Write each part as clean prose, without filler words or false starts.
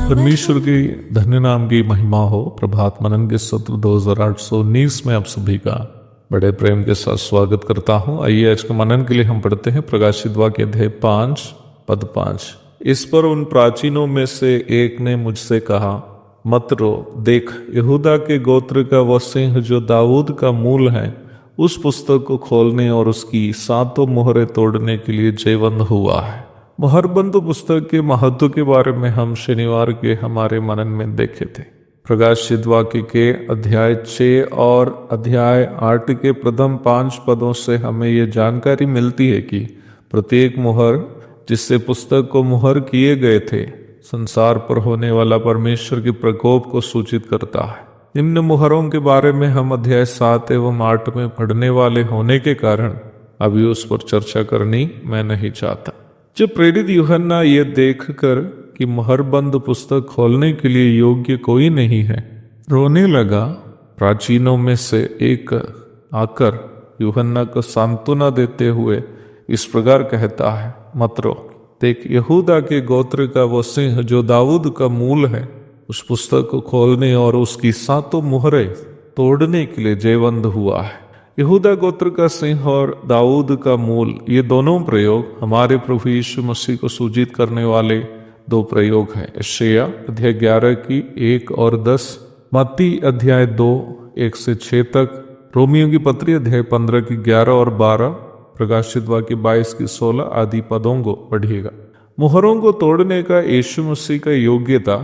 परमेश्वर के धन्य नाम की महिमा हो। प्रभात मनन के सत्र 2819 में आप सभी का बड़े प्रेम के साथ स्वागत करता हूं। आइए आज के मनन के लिए हम पढ़ते हैं प्रकाशित वाक्य अध्याय 5 पद 5। इस पर उन प्राचीनों में से एक ने मुझसे कहा, मत रो, देख यहूदा के गोत्र का वह सिंह जो दाऊद का मूल है उस पुस्तक को खोलने और उसकी 7 मोहरें तोड़ने के लिए जयवंत हुआ है। मोहरबंद पुस्तक के महत्व के बारे में हम शनिवार के हमारे मनन में देखे थे। प्रकाशित वाक्य के अध्याय 6 और अध्याय 8 के प्रथम 5 पदों से हमें यह जानकारी मिलती है कि प्रत्येक मोहर जिससे पुस्तक को मोहर किए गए थे संसार पर होने वाला परमेश्वर के प्रकोप को सूचित करता है। निम्न मोहरों के बारे में हम अध्याय 7 एवं 8 में पढ़ने वाले होने के कारण अभी उस पर चर्चा करनी मैं नहीं चाहता। जब प्रेरित यूहन्ना ये देखकर कि मोहरबंद पुस्तक खोलने के लिए योग्य कोई नहीं है रोने लगा, प्राचीनों में से एक आकर यूहन्ना को सांत्वना देते हुए इस प्रकार कहता है, मत रो, देख यहूदा के गोत्र का वो सिंह जो दाऊद का मूल है उस पुस्तक को खोलने और उसकी 7 मोहरें तोड़ने के लिए जयवंत हुआ है। यहूदा गोत्र का सिंह और दाऊद का मूल, ये दोनों प्रयोग हमारे प्रभु यीशु मसीह को सूचित करने वाले 2 प्रयोग हैं। यशायाह अध्याय 11 की 1 और 10, मत्ती अध्याय 2 1 से 6 तक, रोमियो की पत्री अध्याय 15 की 11 और 12, प्रकाशित वाक्य 22 की 16 आदि पदों को पढ़िएगा। मोहरों को तोड़ने का यीशु मसीह का योग्यता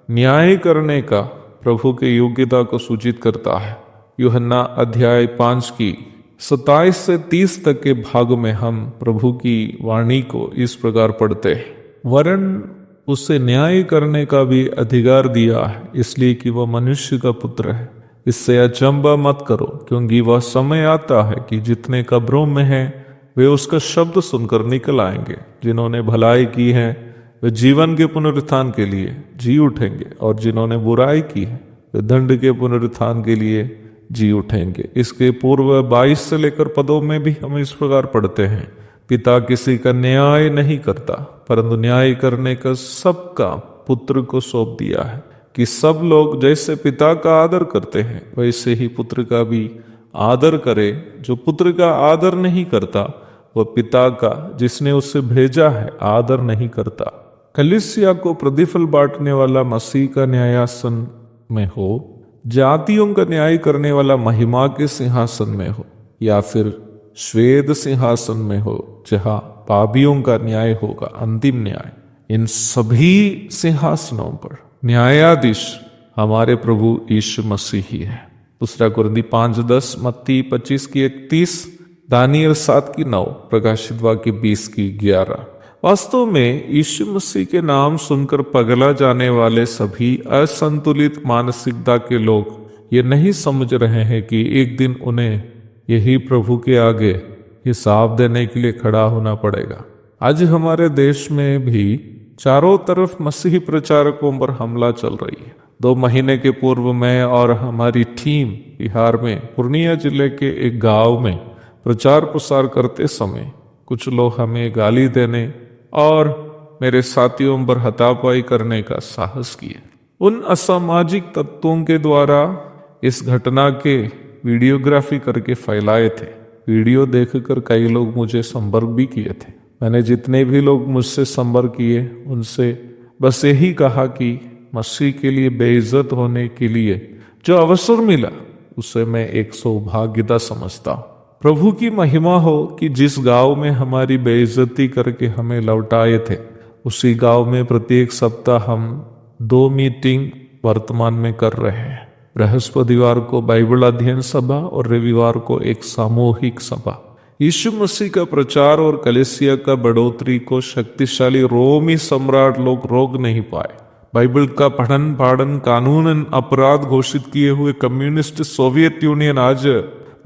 न्याय करने का प्रभु के योग्यता को सूचित करता है। यूहन्ना अध्याय 5 की 27 से 30 तक के भाग में हम प्रभु की वाणी को इस प्रकार पढ़ते हैं, वरन उसे न्याय करने का भी अधिकार दिया है इसलिए कि वह मनुष्य का पुत्र है। इससे अचंभा मत करो, क्योंकि वह समय आता है कि जितने कब्रों में हैं वे उसका शब्द सुनकर निकल आएंगे। जिन्होंने भलाई की है वे जीवन के पुनरुत्थान के लिए जी उठेंगे, और जिन्होंने बुराई की है वे दंड के पुनरुत्थान के लिए जी उठेंगे। इसके पूर्व 22 से लेकर पदों में भी हम इस प्रकार पढ़ते हैं, पिता किसी का न्याय नहीं करता परंतु न्याय करने का सबका पुत्र को सौंप दिया है, कि सब लोग जैसे पिता का आदर करते हैं वैसे ही पुत्र का भी आदर करे। जो पुत्र का आदर नहीं करता वह पिता का जिसने उसे भेजा है आदर नहीं करता। कलीसिया को प्रतिफल बांटने वाला मसीह का न्यायासन में हो, जातियों का न्याय करने वाला महिमा के सिंहासन में हो, या फिर श्वेत सिंहासन में हो जहां पापियों का न्याय होगा, अंतिम न्याय, इन सभी सिंहासनों पर न्यायाधीश हमारे प्रभु यीशु मसीह ही है। 2 कुरिन्थी 5:10, मत्ती 25 की 31, दानियल 7 की 9, प्रकाशित वाक्य 20 की 11। वास्तव में यीशु मसीह के नाम सुनकर पगला जाने वाले सभी असंतुलित मानसिकता के लोग ये नहीं समझ रहे हैं कि एक दिन उन्हें यही प्रभु के आगे हिसाब देने के लिए खड़ा होना पड़ेगा। आज हमारे देश में भी चारों तरफ मसीही प्रचारकों पर हमला चल रही है। 2 महीने के पूर्व मैं और हमारी टीम बिहार में पूर्णिया जिले के एक गांव में प्रचार प्रसार करते समय कुछ लोग हमें गाली देने और मेरे साथियों पर हाथापाई करने का साहस किए। उन असामाजिक तत्वों के द्वारा इस घटना के वीडियोग्राफी करके फैलाए थे। वीडियो देखकर कई लोग मुझे संपर्क भी किए थे। मैंने जितने भी लोग मुझसे संपर्क किए उनसे बस यही कहा कि मसीह के लिए बेइज्जत होने के लिए जो अवसर मिला उसे मैं एक सौभाग्यता समझता हूँ। प्रभु की महिमा हो कि जिस गांव में हमारी बेइज्जती करके हमें लौटाए थे उसी गांव में प्रत्येक सप्ताह हम 2 मीटिंग वर्तमान में कर रहे हैं। बृहस्पतिवार को बाइबल अध्ययन सभा और रविवार को एक सामूहिक सभा। यीशु मसीह का प्रचार और कलीसिया का बढ़ोतरी को शक्तिशाली रोमी सम्राट लोग रोक नहीं पाए। बाइबल का पठन पाठन कानूनन अपराध घोषित किए हुए कम्युनिस्ट सोवियत यूनियन आज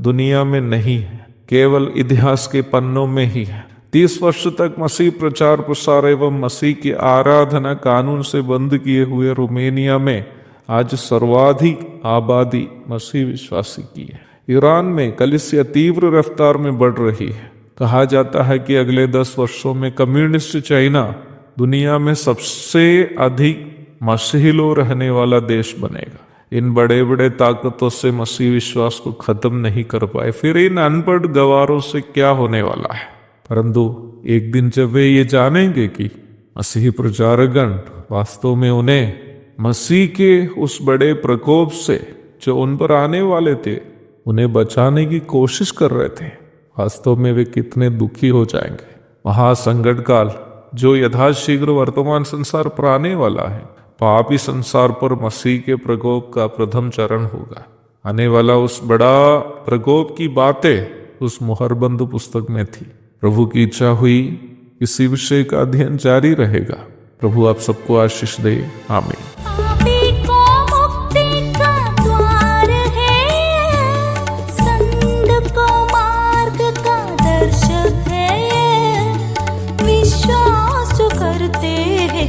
दुनिया में नहीं है, केवल इतिहास के पन्नों में ही है। 30 वर्ष तक मसीह प्रचार प्रसार एवं मसीह की आराधना कानून से बंद किए हुए रोमेनिया में आज सर्वाधिक आबादी मसीह विश्वासी की है। ईरान में कलीसिया तीव्र रफ्तार में बढ़ रही है। कहा जाता है कि अगले 10 वर्षों में कम्युनिस्ट चाइना दुनिया में सबसे अधिक मसीही लोग रहने वाला देश बनेगा। इन बड़े बड़े ताकतों से मसीह विश्वास को खत्म नहीं कर पाए, फिर इन अनपढ़ गवारों से क्या होने वाला है। परंतु एक दिन जब वे ये जानेंगे कि मसीही प्रचारकगण वास्तव में उन्हें मसीह के उस बड़े प्रकोप से जो उन पर आने वाले थे उन्हें बचाने की कोशिश कर रहे थे, वास्तव में वे कितने दुखी हो जाएंगे। महासंकट काल जो यथाशीघ्र वर्तमान संसार पर आने वाला है, पापी संसार पर मसीह के प्रकोप का प्रथम चरण होगा। आने वाला उस बड़ा प्रकोप की बातें उस मुहरबंद पुस्तक में थी। प्रभु की इच्छा हुई इसी विषय का अध्ययन जारी रहेगा। प्रभु आप सबको आशीष दे, आमीन। विश्वास जो करते हैं